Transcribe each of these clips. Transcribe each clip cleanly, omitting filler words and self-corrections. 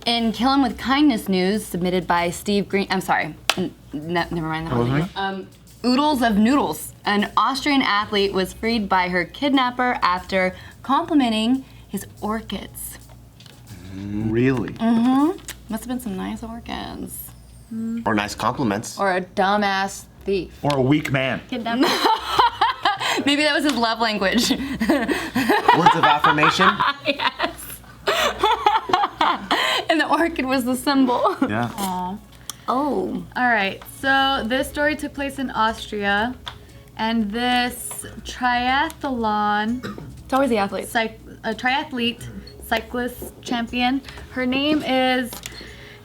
In Kill 'Em With Kindness news submitted by Steve Greene, I'm sorry, never mind that. Oodles of Noodles. An Austrian athlete was freed by her kidnapper after complimenting his orchids. Really? Mm-hmm. Must have been some nice orchids. Or nice compliments. Or a dumbass thief. Or a weak man. Kidnapper. Maybe that was his love language. Words of affirmation? Yes. And the orchid was the symbol. Yeah. Aww. Oh. All right, so this story took place in Austria, and this triathlon, It's always the athletes. a triathlete, cyclist champion. Her name is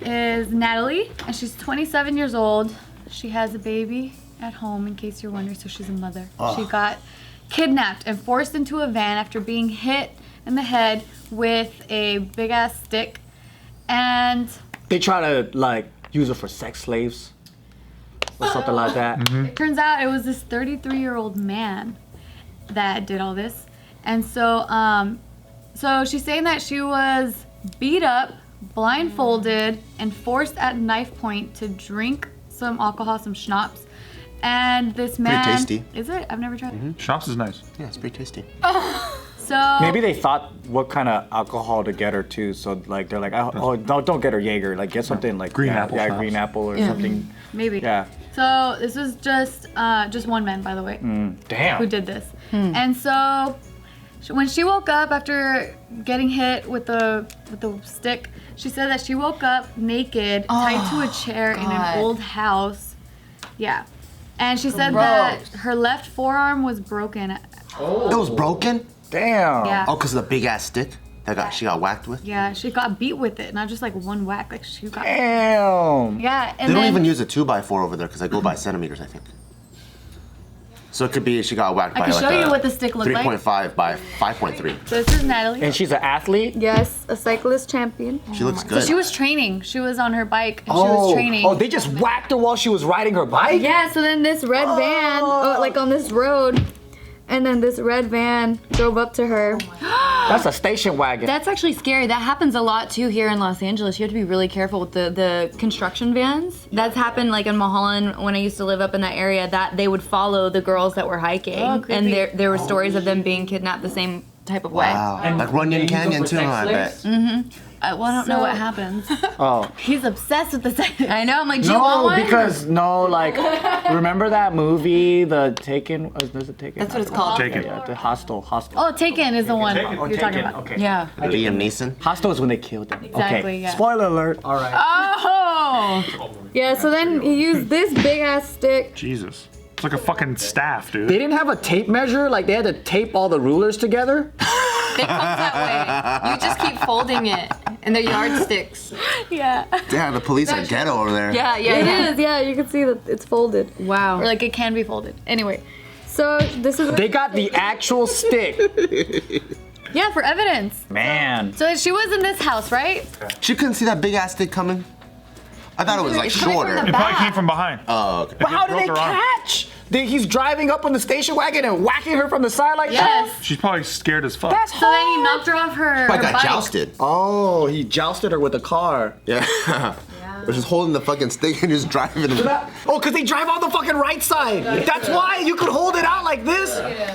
Natalie, and she's 27 years old. She has a baby at home, in case you're wondering, so she's a mother. She got kidnapped and forced into a van after being hit in the head with a big ass stick, and They try to like use her for sex slaves or something like that. it turns out it was this 33-year-old man that did all this. And so so she's saying that she was beat up, blindfolded, and forced at knife point to drink some alcohol, some schnapps. And this man, Pretty tasty. Is it? I've never tried it. Schnapps is nice. Yeah, it's pretty tasty. So Maybe they thought what kind of alcohol to get her too, so like they're like, oh, don't get her Jaeger, like get something like Green apple yeah, schnapps. green apple or something. maybe. Yeah. So this was just one man, by the way, who Damn. did this. And so when she woke up after getting hit with the stick, she said that she woke up naked, tied to a chair in an old house. Yeah. And she said that her left forearm was broken. It was broken? Damn. Yeah. Oh, because of the big ass stick that she got whacked with? Yeah, she got beat with it, not just like one whack. Like she got. Damn. Yeah, and They don't then even use a 2x4 over there because I go by centimeters, I think. So it could be she got whacked I by can like show you a what the stick looked like. 3.5 by 5.3. So this is Natalie. And she's an athlete? Yes, a cyclist champion. She looks So good. she was training. She was on her bike and she was training. Oh, they just whacked her while she was riding her bike? Yeah, so then this red van, like on this road, and then this red van drove up to her. That's a station wagon. That's actually scary. That happens a lot too here in Los Angeles. You have to be really careful with the construction vans. That's happened like in Mulholland when I used to live up in that area, that they would follow the girls that were hiking. Oh, creepy. And there were stories of them being kidnapped the same type of way. Wow. Like Runyon Canyon too, I bet. Well, I don't know what happens. Oh. He's obsessed with the sex. I know, I'm like, do you want one? because like, remember that movie, The Taken? Is it Taken? That's what it's called. Taken. Yeah, the Hostel. Oh, Taken is the one Oh, you're talking about. Okay. Yeah. Liam Neeson. Hostel is when they killed them. Exactly, Okay. yeah. Spoiler alert. All right. Oh! Yeah, so then he used this big ass stick. Jesus. It's like a fucking staff, dude. They didn't have a tape measure? Like they had to tape all the rulers together? It comes that way. You just keep folding it, and they're yardsticks. Yeah. Damn, the police are ghetto over there. Yeah, It is, yeah, you can see that it's folded. Wow. Or like it can be folded. Anyway. So this is They got the actual stick. Yeah, for evidence. Man. So she was in this house, right? She couldn't see that big ass stick coming? I thought it was like It's coming from shorter. the It probably came from behind. Oh, okay. But how did they broke her arm. catch? He's driving up on the station wagon and whacking her from the side like Yes. that? She's probably scared as fuck. That's So then he knocked her off her, I her got bike. jousted. Oh, he jousted her with a car. Yeah. We're just holding the fucking stick and just driving. Oh, because they drive on the fucking right side. That's why you could hold it out like this.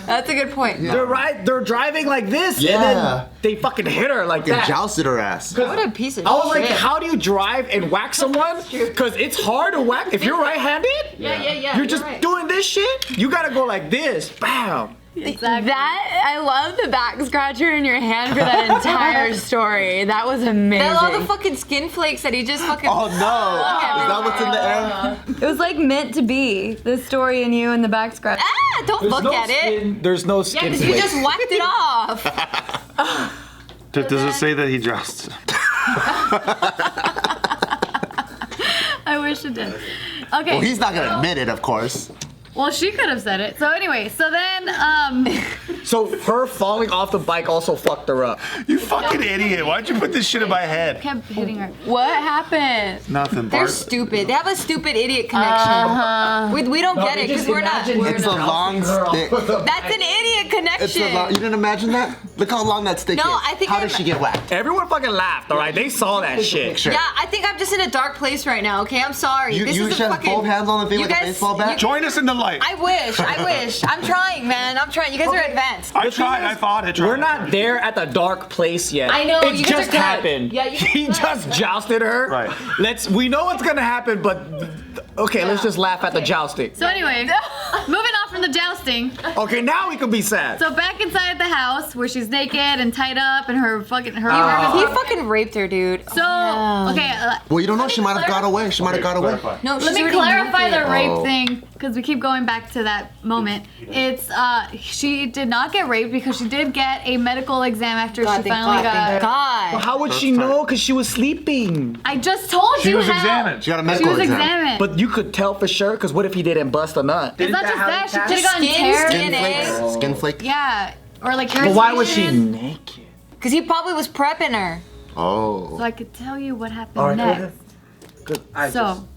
That's a good point. They're driving like this, Yeah. and then they fucking hit her like They that. jousted her ass. What a piece of I was shit. like, how do you drive and whack someone? Because it's hard to whack. If you're right-handed, Yeah. you're just doing this shit. You gotta go like this, bam. Exactly. That, I love the back scratcher in your hand for that entire story. That was amazing. all the fucking skin flakes that he just fucking. Oh no! Is that what's in the air? It was like meant to be, the story and you and the back scratcher. Ah! Don't look at it. There's no skin. Because you just whacked it off. Does it say that he dressed? I wish it did. Okay. Well, he's not gonna admit it, of course. Well, she could have said it. So anyway, so then So her falling off the bike also fucked her up. You fucking idiot. Why'd you put this shit in my head? kept hitting her. What happened? Nothing, They're Bart. stupid. They have a stupid idiot connection. We don't get it because we're not. It's a long stick. That's an idiot It's a connection. long. You didn't imagine that? Look how long that stick is. I think How did she get whacked? Everyone fucking laughed, alright? They saw that shit. Sure. Yeah, I think I'm just in a dark place right now. Okay, I'm sorry. You this should is a have fucking. both hands on the thing you like a guys- baseball bat. Join us in the light. I wish. I'm trying, man. I'm trying. You guys are advanced. I tried. I thought I tried. We're not there at the dark place yet. I know, It you guys just are good. happened. Yeah, you guys he are good. just jousted her. Right. We know what's gonna happen, but okay, let's just laugh at the jousting. So anyway, moving on from the jousting. Okay, now we can be sad. So back inside the house where she's naked and tied up and her fucking her. He fucking raped her, dude. So okay, Well, you don't know. She might have got away. She might have got away. No, let me she's already clarify naked. the rape Oh. thing because we keep going back to that moment. It's she did not get raped because she did get a medical exam after God, she thank finally God, thank got. God. How would she know? Because she was sleeping. I just told She you was how. examined. She got a She medical was exam. examined. But you could tell for sure, because what if he didn't bust a nut? it's not just that. She could have gotten Skin, tears. skin, Flakes. Skin flake. Yeah, or like. But why was she irritation. naked? Because he probably was prepping her. Oh. So I could tell you what happened All right, go next. ahead. Good. I So,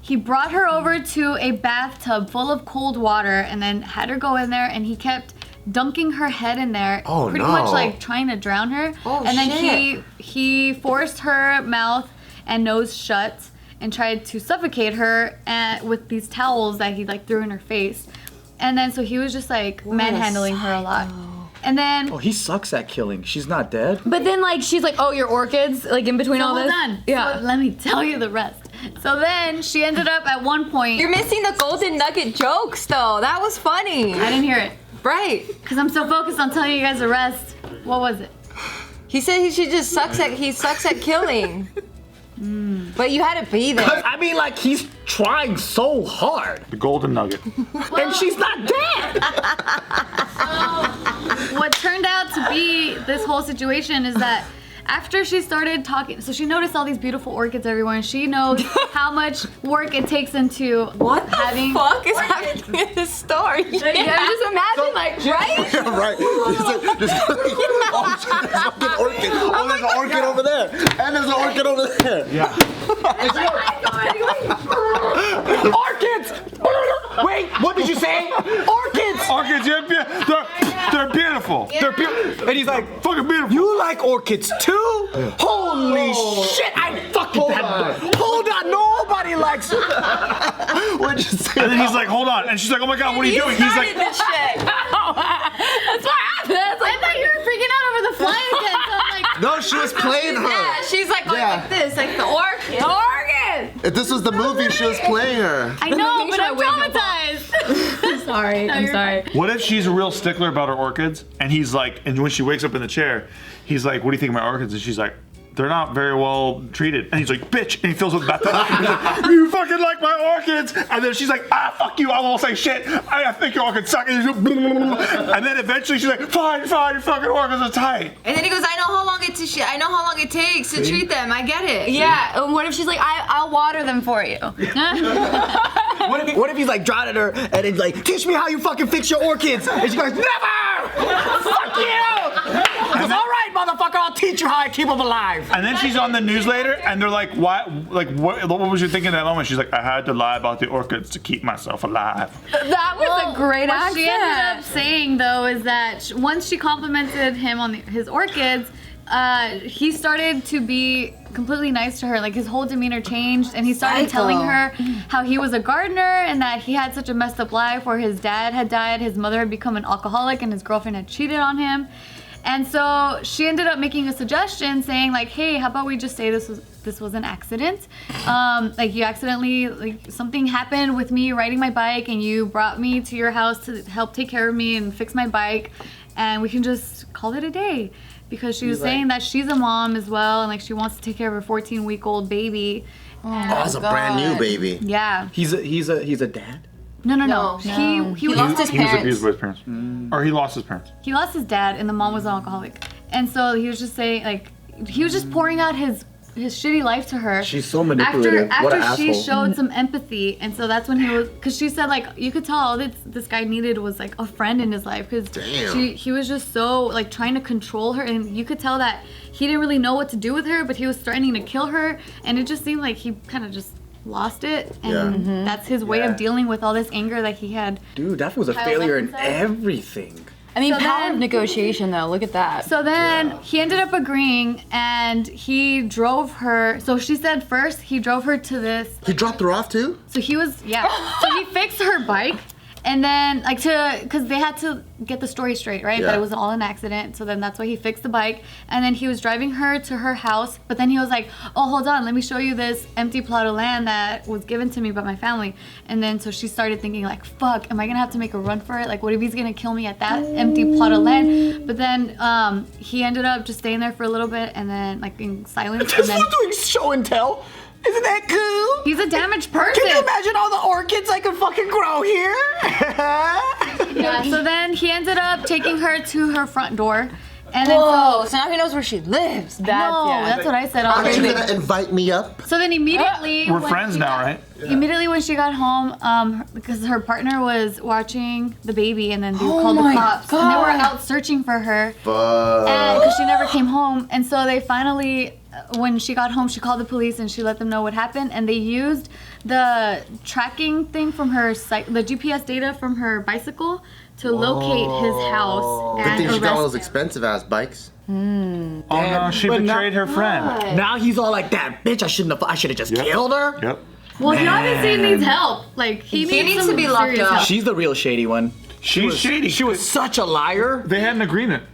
he brought her over to a bathtub full of cold water and then had her go in there and he kept dunking her head in there, Oh, pretty no. much like trying to drown her. Oh, and then shit. he forced her mouth and nose shut and tried to suffocate her with these towels that he like threw in her face. And then so he was just like manhandling her a lot. And then Oh, he sucks at killing. She's not dead. But then like she's like, oh, your orchids, like in between all hold this. on. Yeah. So let me tell you the rest. So then she ended up at one point. You're missing the golden nugget jokes, though. That was funny. I didn't hear it Right. because I'm so focused on telling you guys the rest. What was it? He said he sucks at killing. But you had to be there. I mean, like, he's trying so hard. The golden nugget. And she's not dead. What turned out to be this whole situation is that after she started talking, so she noticed all these beautiful orchids everywhere, and she knows how much work it takes into What the having. fuck is happening in this story? Yeah, just imagine like, right? Yeah, right. He's like, there's a fucking orchid. Oh, there's an orchid over there. And there's an orchid over there. Yeah. Orchids! Wait, what did you say? Orchids! Orchids, they're beautiful. They're beautiful. And he's like, Fucking beautiful. you like orchids too? Holy shit, I fucking Hold on, nobody likes What'd you say? And then he's like, hold on. And she's like, oh my God, what are you doing? He's like, this shit. That's what happened. I thought you were freaking out over the fly again, so I'm like, No, she was playing Yeah, her. she's like going Yeah. like this, like the orchid. Orchid. If this was the movie, she was playing her. I know, make but sure I'm I wave the ball. traumatized. Sorry, I'm sorry. what if she's a real stickler about her orchids? And he's like, and when she wakes up in the chair, he's like, what do you think of my orchids? And she's like, they're not very well treated. And he's like, bitch. And he fills with bathtub. He's like, you fucking like my orchids. And then she's like, fuck you. I won't say shit. I think your orchids suck. And then eventually she's like, fine, your fucking orchids are tight. And then he goes, I know how long it takes to treat them. I get it. Yeah, and what if she's like, I'll water them for you? What if he's like drowning her and he's like, teach me how you fucking fix your orchids? And she goes, never! Fuck you! He goes, all right, motherfucker, I'll teach you how I keep them alive. And then she's on the news later, and they're like, "Why? Like, what was you thinking in that moment?" She's like, "I had to lie about the orchids to keep myself alive." That was a great What accent. she ended up saying though is that once she complimented him on his orchids, he started to be completely nice to her. Like his whole demeanor changed, and he started telling her how he was a gardener and that he had such a messed up life where his dad had died, his mother had become an alcoholic, and his girlfriend had cheated on him. And so she ended up making a suggestion saying like, hey, how about we just say this was an accident? Like you accidentally, like something happened with me riding my bike and you brought me to your house to help take care of me and fix my bike, and we can just call it a day. Because she was saying that she's a mom as well and like she wants to take care of her 14-week-old baby. Oh, that's a brand new baby. Yeah. He's a dad? No. He lost his He was parents. abused by his parents, or he lost his parents. He lost his dad and the mom was an alcoholic. And so he was just saying like, he was just pouring out his shitty life to her. She's so manipulative. After What an she asshole. showed some empathy, and so that's when he was, because she said like you could tell all this guy needed was like a friend in his life, because he was just so like trying to control her, and you could tell that he didn't really know what to do with her, but he was threatening to kill her, and it just seemed like he kind of just lost it, and that's his way of dealing with all this anger that he had. Dude, that was a Piled failure up in inside. everything. I mean, So power then- of negotiation, though. Look at that. So then he ended up agreeing, and he drove her. So she said first he drove her to this. He dropped her off too? So he was So he fixed her bike, and then because they had to get the story straight, right? Yeah. That it was all an accident. So then that's why he fixed the bike, and then he was driving her to her house. But then he was like, "Oh, hold on, let me show you this empty plot of land that was given to me by my family." And then so she started thinking like, "Fuck, am I gonna have to make a run for it? Like, what if he's gonna kill me at that empty plot of land?" But then he ended up just staying there for a little bit, and then like in silence, and This then was doing show and tell. Isn't that cool? he's a damaged person. Can you imagine all the orchids I could fucking grow here? Yeah, so then he ended up taking her to her front door. And then Whoa, so now he knows where she lives. that's what I said Aren't you already. gonna invite me up? So then immediately We're when friends she now, got- right? Immediately when she got home, because her partner was watching the baby, and then they Oh called the my cops, and they were God. out searching for her, Fuck. and because she never came home, and so they finally, when she got home, she called the police and she let them know what happened, and they used the tracking thing from her the GPS data from her bicycle to locate his house Good and thing she got one of those arrest him. expensive ass bikes. Oh no, she But now- betrayed her friend. Now he's all like, that bitch, I should have just Yep. killed her. Yep. Well, he obviously needs help. Like he needs needs some to be locked serious up. help. She's the real shady one. She's shady. She was such a liar. They had an agreement.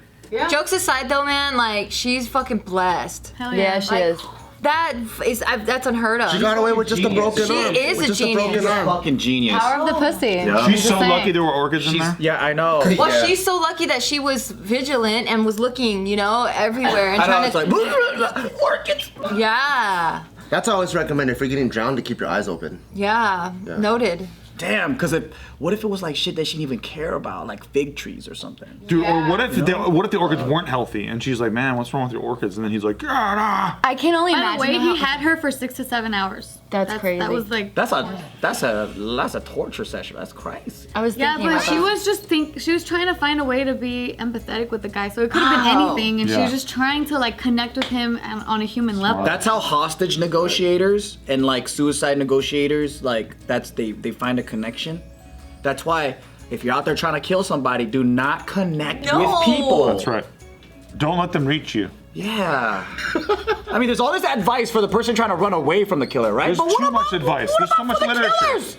Jokes aside, though, man, like she's fucking blessed. Hell Yeah, she is. That's unheard of. She got away with just a broken She arm. is With a just genius. broken arm. Fucking genius. Power of the pussy. She's so saying. lucky there were orchids in there. Yeah, I know. Well, Yeah. she's so lucky that she was vigilant and was looking, everywhere and I know, trying it's like, orchids. Yeah, That's how I always recommend if you're getting drowned to keep your eyes open. yeah, noted. Damn, because what if it was like shit that she didn't even care about, like fig trees or something? Dude, or what if the orchids weren't healthy and she's like, man, what's wrong with your orchids? And then he's like, ah. I can only By imagine. the way, how- he had her for 6 to 7 hours. That's crazy. That was like. That's a torture session. That's crazy. I was Yeah, thinking but about she that. was she was trying to find a way to be empathetic with the guy, so it could have been anything, and she Yeah. was just trying to like connect with him on a human level. That's how hostage negotiators and like suicide negotiators, like they find a connection. That's why if you're out there trying to kill somebody, do not connect No. with people. That's right. Don't let them reach you. Yeah. I mean, there's all this advice for the person trying to run away from the killer, right? There's But what too much about- advice. what There's so about much for the literature. killers?